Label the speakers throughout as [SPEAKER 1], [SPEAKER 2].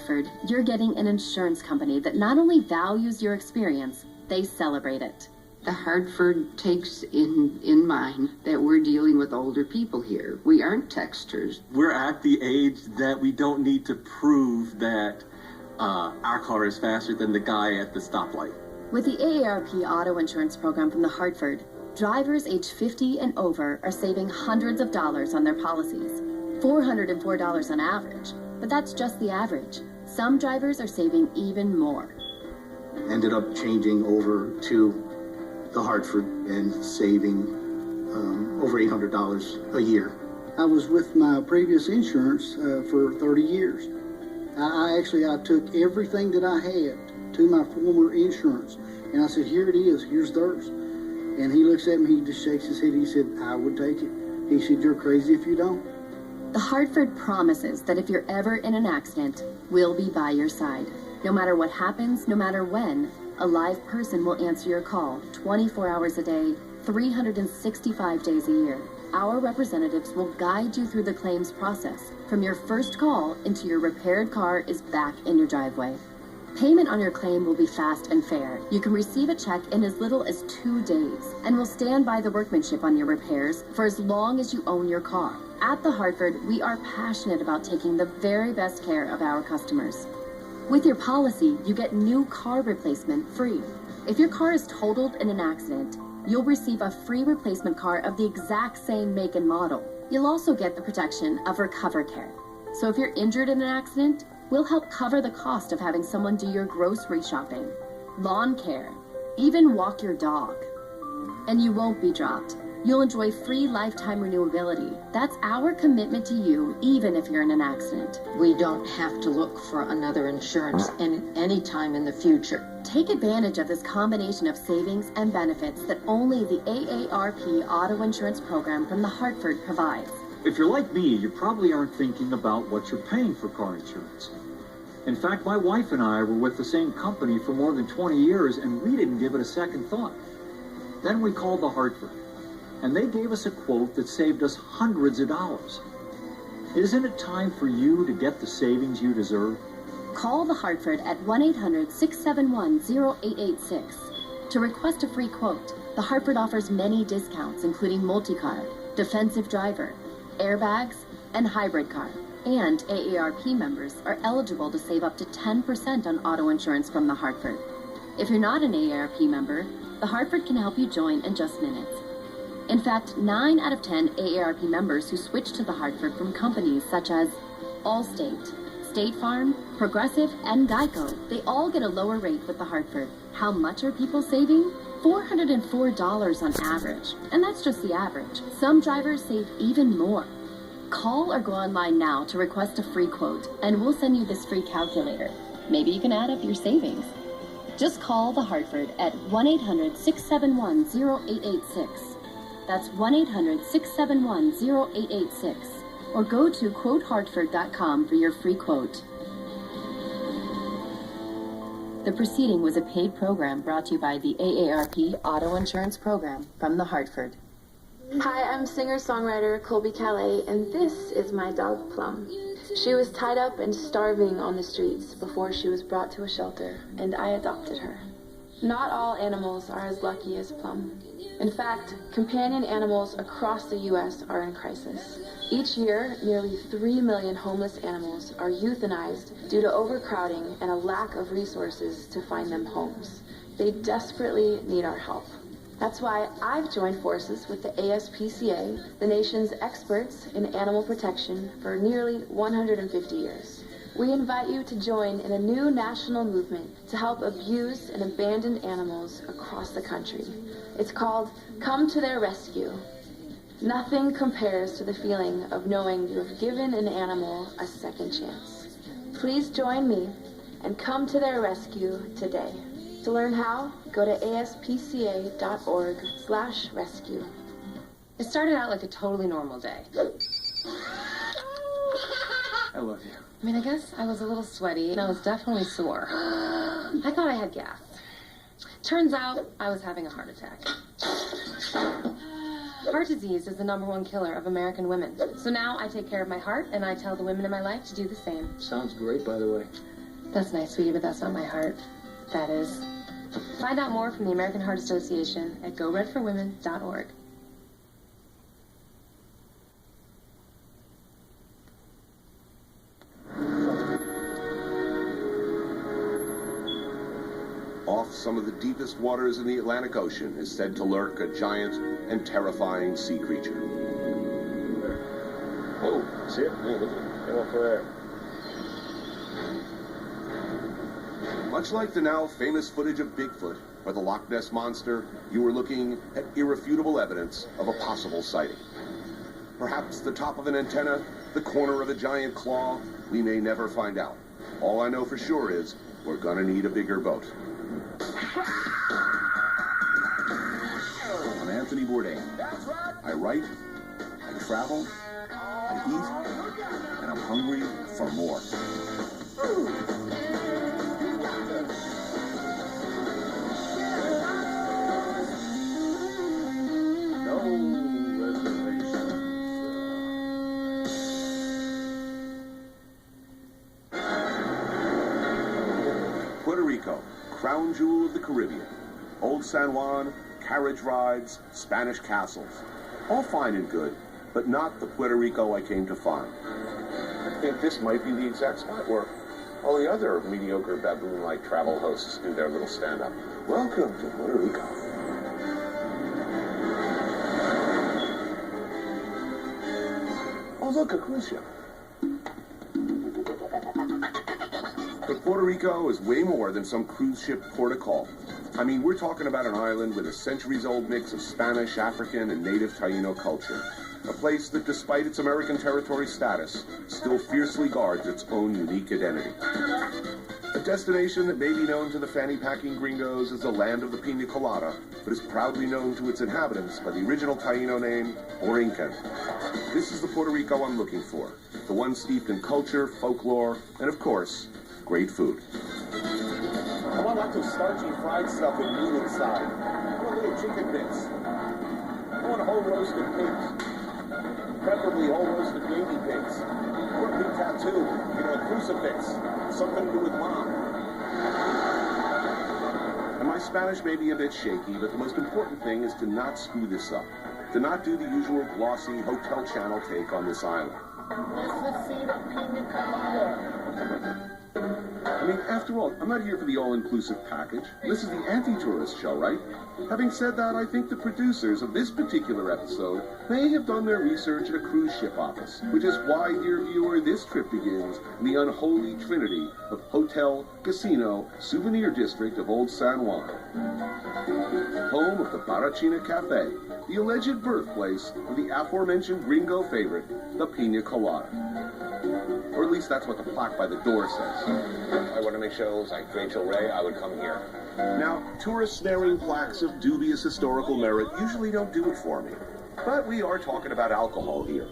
[SPEAKER 1] Hartford, you're getting an insurance company that not only values your experience, they celebrate it.
[SPEAKER 2] The Hartford takes in mind that we're dealing with older people here. We aren't texters.
[SPEAKER 3] We're at the age that we don't need to prove that our car is faster than the guy at the stoplight.
[SPEAKER 1] With the AARP auto insurance program from the Hartford, drivers age 50 and over are saving hundreds of dollars on their policies, $404 on average, but that's just the average. Some drivers are saving even more.
[SPEAKER 4] Ended up changing over to the Hartford and saving over $800 a year.
[SPEAKER 5] I was with my previous insurance for 30 years. I took everything that I had to my former insurance, and I said, here it is, here's theirs. And he looks at me, he just shakes his head, he said, I would take it. He said, you're crazy if you don't.
[SPEAKER 1] The Hartford promises that if you're ever in an accident, we'll be by your side. No matter what happens, no matter when, a live person will answer your call 24 hours a day, 365 days a year. Our representatives will guide you through the claims process from your first call until your repaired car is back in your driveway. Payment on your claim will be fast and fair. You can receive a check in as little as 2 days, and we'll stand by the workmanship on your repairs for as long as you own your car. At the Hartford, we are passionate about taking the very best care of our customers. With your policy, you get new car replacement free. If your car is totaled in an accident, you'll receive a free replacement car of the exact same make and model. You'll also get the protection of Recover Care. So if you're injured in an accident, we'll help cover the cost of having someone do your grocery shopping, lawn care, even walk your dog. And you won't be dropped. You'll enjoy free lifetime renewability. That's our commitment to you, even if you're in an accident.
[SPEAKER 6] We don't have to look for another insurance any time in the future.
[SPEAKER 1] Take advantage of this combination of savings and benefits that only the AARP auto insurance program from the Hartford provides.
[SPEAKER 7] If you're like me, you probably aren't thinking about what you're paying for car insurance. In fact, my wife and I were with the same company for more than 20 years, and we didn't give it a second thought. Then we called the Hartford, and they gave us a quote that saved us hundreds of dollars. Isn't it time for you to get the savings you deserve?
[SPEAKER 1] Call the Hartford at 1-800-671-0886 to request a free quote. The Hartford offers many discounts, including multi-car, defensive driver, airbags, and hybrid car. And AARP members are eligible to save up to 10% on auto insurance from the Hartford. If you're not an AARP member, the Hartford can help you join in just minutes. In fact, 9 out of 10 AARP members who switch to the Hartford from companies such as Allstate, State Farm, Progressive, and Geico, they all get a lower rate with the Hartford. How much are people saving? $404 on average. And that's just the average. Some drivers save even more. Call or go online now to request a free quote, and we'll send you this free calculator. Maybe you can add up your savings. Just call the Hartford at 1-800-671-0886. That's 1-800-671-0886. Or go to quotehartford.com for your free quote. The proceeding was a paid program brought to you by the AARP Auto Insurance Program from the Hartford.
[SPEAKER 8] Hi, I'm singer-songwriter Colby Calais, and this is my dog Plum. She was tied up and starving on the streets before she was brought to a shelter, and I adopted her. Not all animals are as lucky as Plum. In fact, companion animals across the U.S. are in crisis. Each year, nearly 3 million homeless animals are euthanized due to overcrowding and a lack of resources to find them homes. They desperately need our help. That's why I've joined forces with the ASPCA, the nation's experts in animal protection for nearly 150 years. We invite you to join in a new national movement to help abused and abandoned animals across the country. It's called Come to Their Rescue. Nothing compares to the feeling of knowing you have given an animal a second chance. Please join me and come to their rescue today. To learn how, go to aspca.org/rescue.
[SPEAKER 9] It started out like a totally normal day.
[SPEAKER 7] I love you.
[SPEAKER 9] I mean, I guess I was a little sweaty and I was definitely sore. I thought I had gas. Turns out I was having a heart attack. Heart disease is the #1 killer of American women. So now I take care of my heart and I tell the women in my life to do the same.
[SPEAKER 4] Sounds great, by the way.
[SPEAKER 9] That's nice, sweetie, but that's not my heart. That is. Find out more from the American Heart Association at goredforwomen.org.
[SPEAKER 10] Off some of the deepest waters in the Atlantic Ocean is said to lurk a giant and terrifying sea creature.
[SPEAKER 11] Oh, see it? Yeah, look at it. Get off there.
[SPEAKER 10] Much like the now famous footage of Bigfoot or the Loch Ness Monster, you are looking at irrefutable evidence of a possible sighting. Perhaps the top of an antenna, the corner of a giant claw, we may never find out. All I know for sure is we're gonna need a bigger boat. I'm Anthony Bourdain. I write, I travel, I eat, and I'm hungry for more.
[SPEAKER 11] No reservations.
[SPEAKER 10] Puerto Rico, crown jewel of the Caribbean. Old San Juan, carriage rides, Spanish castles. All fine and good, but not the Puerto Rico I came to find.
[SPEAKER 11] I think this might be the exact spot where all the other mediocre baboon-like travel hosts do their little stand-up. Welcome to Puerto Rico. Oh, look, a cruise ship.
[SPEAKER 10] But Puerto Rico is way more than some cruise ship port of call. I mean, we're talking about an island with a centuries-old mix of Spanish, African, and native Taino culture. A place that, despite its American territory status, still fiercely guards its own unique identity. A destination that may be known to the fanny-packing gringos as the land of the pina colada, but is proudly known to its inhabitants by the original Taino name, Borinquen. This is the Puerto Rico I'm looking for. The one steeped in culture, folklore, and of course, great food.
[SPEAKER 11] I want lots of starchy fried stuff with meat inside. I want little chicken bits. I want whole roasted pigs. Preferably whole roasted baby pigs. Or a big tattoo, a crucifix. Something to do with mom.
[SPEAKER 10] And my Spanish may be a bit shaky, but the most important thing is to not screw this up. To not do the usual glossy Hotel Channel take on this island. I mean, after all, I'm not here for the all-inclusive package. This is the anti-tourist show, right? Having said that, I think the producers of this particular episode may have done their research at a cruise ship office, which is why, dear viewer, this trip begins in the unholy trinity of hotel, casino, souvenir district of Old San Juan. Home of the Barachina Cafe, the alleged birthplace of the aforementioned gringo favorite, the pina colada. Or at least that's what the plaque by the door says.
[SPEAKER 11] If I want to make shows like Rachel Ray, I would come here.
[SPEAKER 10] Now, tourist-snaring plaques of dubious historical merit usually don't do it for me. But we are talking about alcohol here.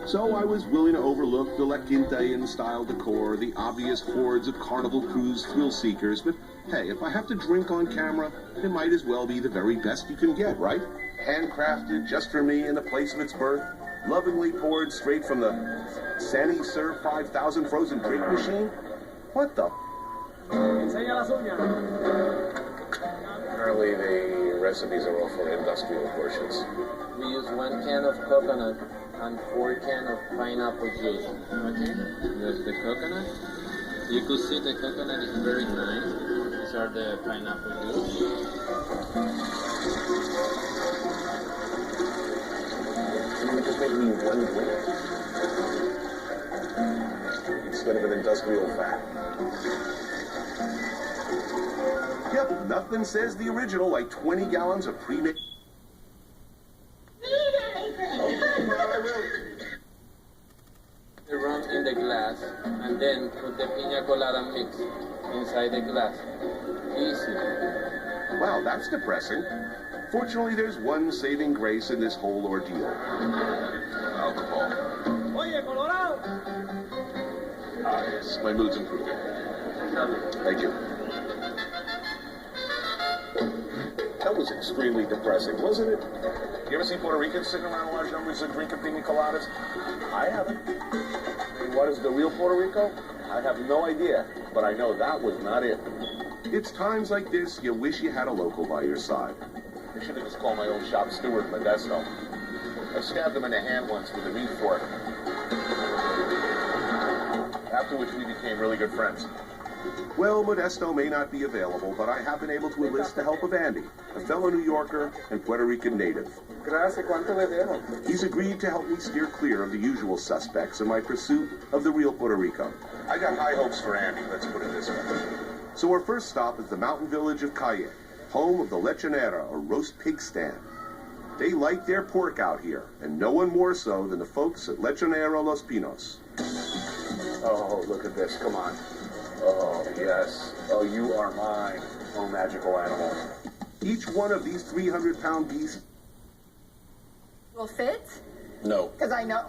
[SPEAKER 10] So I was willing to overlook the La Quinta-Inn-style decor, the obvious hordes of Carnival Cruise thrill-seekers, but hey, if I have to drink on camera, it might as well be the very best you can get, right? Handcrafted just for me in the place of its birth, lovingly poured straight from the Sanny Serve 5000 frozen drink machine? What the?
[SPEAKER 11] Apparently the recipes are all for industrial portions.
[SPEAKER 12] We use 1 can of coconut and 4 cans of pineapple juice. Okay? There's the coconut. You could see the coconut is very nice. These are the pineapple juice.
[SPEAKER 11] Can you just make me 1 drink? Instead of an industrial vat.
[SPEAKER 10] Yep, nothing says the original like 20 gallons of pre-made.
[SPEAKER 12] The rum in the glass and then put the pina colada mix inside the glass. Easy.
[SPEAKER 10] Wow, that's depressing. Fortunately, there's one saving grace in this whole ordeal. Alcohol.
[SPEAKER 11] Oye, Colorado!
[SPEAKER 10] Ah, yes, my mood's improving. Thank you.
[SPEAKER 11] That was extremely depressing, wasn't it? You ever see Puerto Ricans sitting around large numbers and drinking pina coladas? I haven't. I mean, what is the real Puerto Rico? I have no idea, but I know that was not it.
[SPEAKER 10] It's times like this you wish you had a local by your side.
[SPEAKER 11] I should have just called my old shop steward, Modesto. I stabbed him in the hand once with a meat fork. After which we became really good friends.
[SPEAKER 10] Well, Modesto may not be available, but I have been able to enlist the help of Andy, a fellow New Yorker and Puerto Rican native.
[SPEAKER 11] Gracias, ¿cuánto le dejo?
[SPEAKER 10] He's agreed to help me steer clear of the usual suspects in my pursuit of the real Puerto Rico.
[SPEAKER 11] I got high hopes for Andy, let's put it this way.
[SPEAKER 10] So our first stop is the mountain village of Calle, home of the lechonera, or roast pig stand. They like their pork out here, and no one more so than the folks at Lechonera Los Pinos.
[SPEAKER 11] Oh, look at this, come on. Oh, yes. Oh, you are mine. Oh, magical animal.
[SPEAKER 10] Each one of these 300-pound beasts
[SPEAKER 13] will fit?
[SPEAKER 14] No.
[SPEAKER 13] Because I know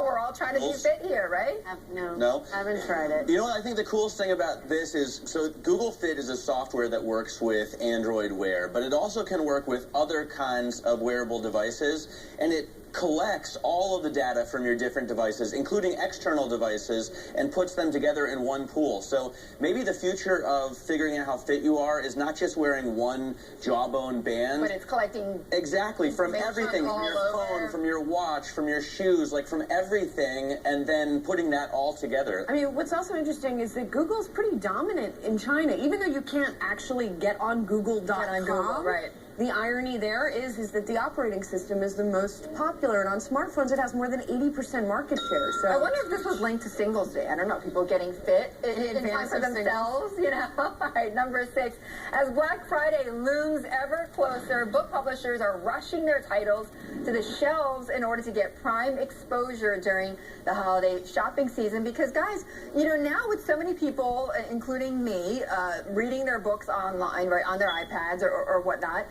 [SPEAKER 13] we're all trying to be fit here, right?
[SPEAKER 14] No.
[SPEAKER 13] I haven't tried it.
[SPEAKER 14] You know what? I think the coolest thing about this is, so Google Fit is a software that works with Android Wear, but it also can work with other kinds of wearable devices, and it collects all of the data from your different devices, including external devices, and puts them together in one pool. So maybe the future of figuring out how fit you are is not just wearing one jawbone band.
[SPEAKER 13] But it's collecting...
[SPEAKER 14] Exactly, from everything, from your phone, from your watch, from your shoes, like from everything, and then putting that all together.
[SPEAKER 15] I mean, what's also interesting is that Google's pretty dominant in China, even though you can't actually get on Google.com.
[SPEAKER 13] Right.
[SPEAKER 15] The irony there is that the operating system is the most popular, and on smartphones it has more than 80% market share. So
[SPEAKER 13] I wonder if this was linked to Singles Day. I don't know, people getting fit in time for themselves, you know. All right, number 6. As Black Friday looms ever closer, book publishers are rushing their titles to the shelves in order to get prime exposure during the holiday shopping season. Because, guys, you know, now with so many people, including me, reading their books online, right, on their iPads or whatnot,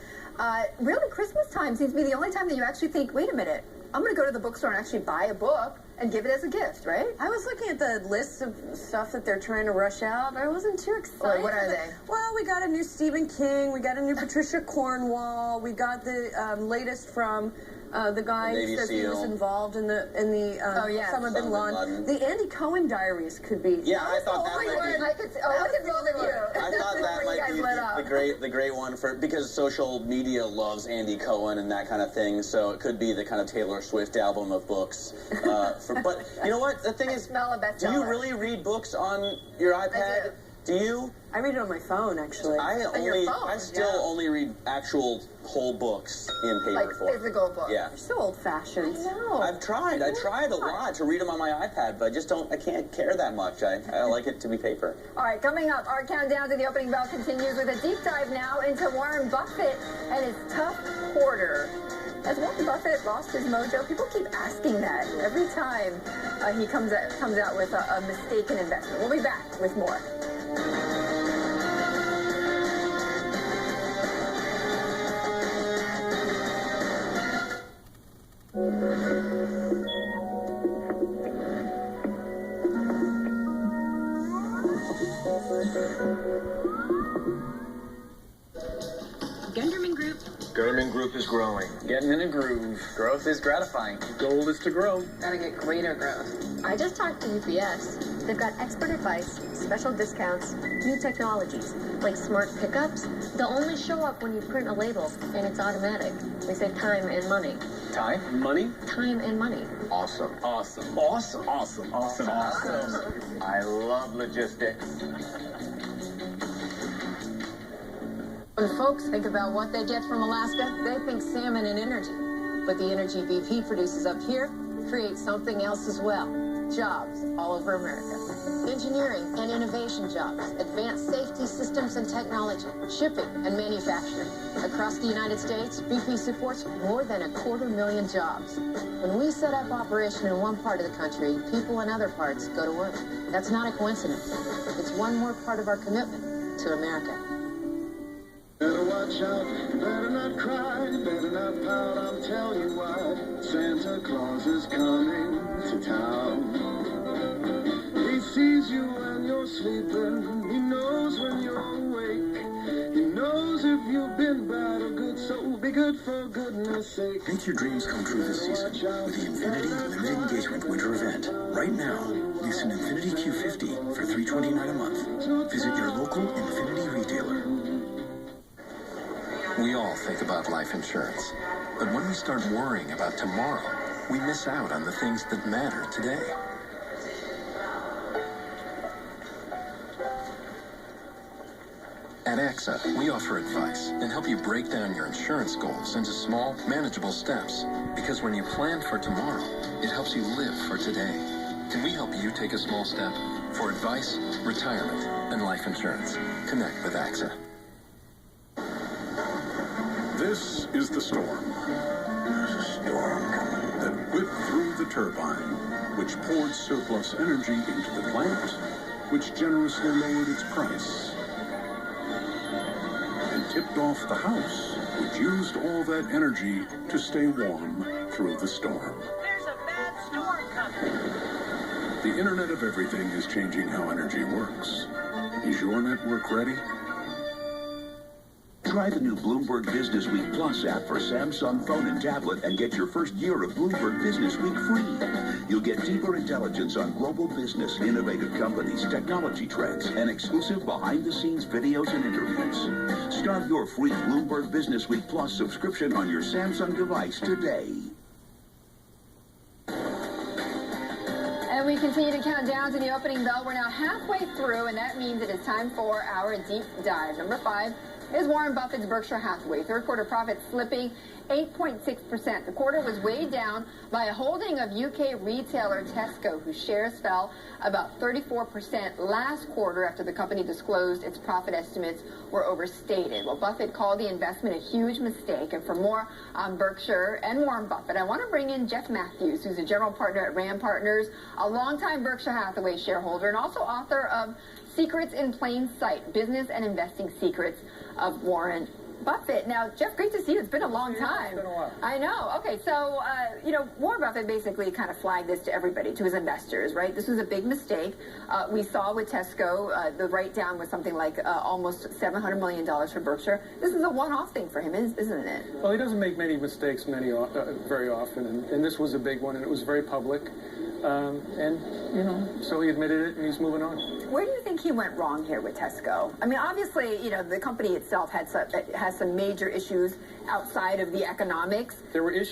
[SPEAKER 13] really, Christmas time seems to be the only time that you actually think, wait a minute, I'm going to go to the bookstore and actually buy a book and give it as a gift, right?
[SPEAKER 15] I was looking at the list of stuff that they're trying to rush out. I wasn't too excited.
[SPEAKER 13] What are they?
[SPEAKER 15] Well, we got a new Stephen King. We got a new Patricia Cornwall. We got the latest from the guy who says he was involved in the Osama bin Laden. The Andy Cohen diaries could be.
[SPEAKER 14] Yeah, I thought that might be.
[SPEAKER 13] I
[SPEAKER 14] thought that might be the great one for, because social media loves Andy Cohen and that kind of thing. So it could be the kind of Taylor Swift album of books. But you know what? The thing is, do you really read books on your iPad? Do you?
[SPEAKER 15] I read it on my phone, actually.
[SPEAKER 14] I still only read actual whole books in paper form.
[SPEAKER 13] Like physical books.
[SPEAKER 14] Yeah.
[SPEAKER 15] You're so old-fashioned.
[SPEAKER 13] I know.
[SPEAKER 14] I've tried a lot to read them on my iPad, but I can't care that much. I like it to be paper.
[SPEAKER 13] All right, coming up, our countdown to the opening bell continues with a deep dive now into Warren Buffett and his tough quarter. Has Warren Buffett lost his mojo? People keep asking that every time he comes out with a mistaken investment. We'll be back with more.
[SPEAKER 16] Gunderman Group is growing. Getting in a groove. Growth is gratifying. Goal is to grow.
[SPEAKER 9] Gotta get greater growth.
[SPEAKER 1] I just talked to UPS. They've got expert advice, special discounts, new technologies, like smart pickups. They'll only show up when you print a label, and it's automatic. They save time and money.
[SPEAKER 16] Time and money?
[SPEAKER 1] Time and money.
[SPEAKER 16] Awesome. Awesome. Awesome. Awesome. Awesome. Awesome. I love logistics.
[SPEAKER 6] When folks think about what they get from Alaska, they think salmon and energy. But the energy BP produces up here creates something else as well. Jobs all over America. Engineering and innovation jobs, advanced safety systems and technology, shipping and manufacturing. Across the United States, BP supports more than 250,000 jobs. When we set up operation in one part of the country, people in other parts go to work. That's not a coincidence. It's one more part of our commitment to America.
[SPEAKER 17] Better watch out, better not cry, better not pout, I'll tell you why. Santa Claus is coming to town. He sees you when you're sleeping, he knows when you're awake. He knows if you've been bad or good, so be good for goodness sake.
[SPEAKER 18] Make your dreams come true this season with the Infinity Limited Engagement Winter Event. Right now, It's an Infiniti Q50 for $329 a month. Visit your local Infiniti retailer.
[SPEAKER 19] We all think about life insurance, but when we start worrying about tomorrow, we miss out on the things that matter today. At AXA, we offer advice and help you break down your insurance goals into small, manageable steps. Because when you plan for tomorrow, it helps you live for today. Can we help you take a small step? For advice, retirement, and life insurance, connect with AXA.
[SPEAKER 20] This is the storm. There's a storm coming. That whipped through the turbine, which poured surplus energy into the plant, which generously lowered its price, and tipped off the house, which used all that energy to stay warm through the storm.
[SPEAKER 21] There's a bad storm coming.
[SPEAKER 20] The Internet of Everything is changing how energy works. Is your network ready?
[SPEAKER 22] Try the new Bloomberg Business Week Plus app for Samsung phone and tablet and get your first year of Bloomberg Business Week free. You'll get deeper intelligence on global business, innovative companies, technology trends, and exclusive behind-the-scenes videos and interviews. Start your free Bloomberg Business Week Plus subscription on your Samsung device today.
[SPEAKER 13] And we continue to count down to the opening bell. We're now halfway through, and that means it is time for our deep dive. Number 5 is Warren Buffett's Berkshire Hathaway. Third quarter profits slipping 8.6%. The quarter was weighed down by a holding of UK retailer Tesco, whose shares fell about 34% last quarter after the company disclosed its profit estimates were overstated. Well, Buffett called the investment a huge mistake. And for more on Berkshire and Warren Buffett, I want to bring in Jeff Matthews, who's a general partner at Ram Partners, a longtime Berkshire Hathaway shareholder, and also author of Secrets in Plain Sight, Business and Investing Secrets of Warren Buffett. Now, Jeff, great to see you. It's been a long time.
[SPEAKER 23] It's been a while.
[SPEAKER 13] I know. Okay, so, Warren Buffett basically kind of flagged this to everybody, to his investors, right? This was a big mistake. We saw with Tesco, the write-down was something like almost $700 million for Berkshire. This is a one-off thing for him, isn't it?
[SPEAKER 23] Well, he doesn't make many mistakes very often, and this was a big one, and it was very public. So he admitted it, and he's moving on.
[SPEAKER 13] Where do you think he went wrong here with Tesco? I mean, obviously, the company itself has some major issues outside of the economics.
[SPEAKER 23] There were issues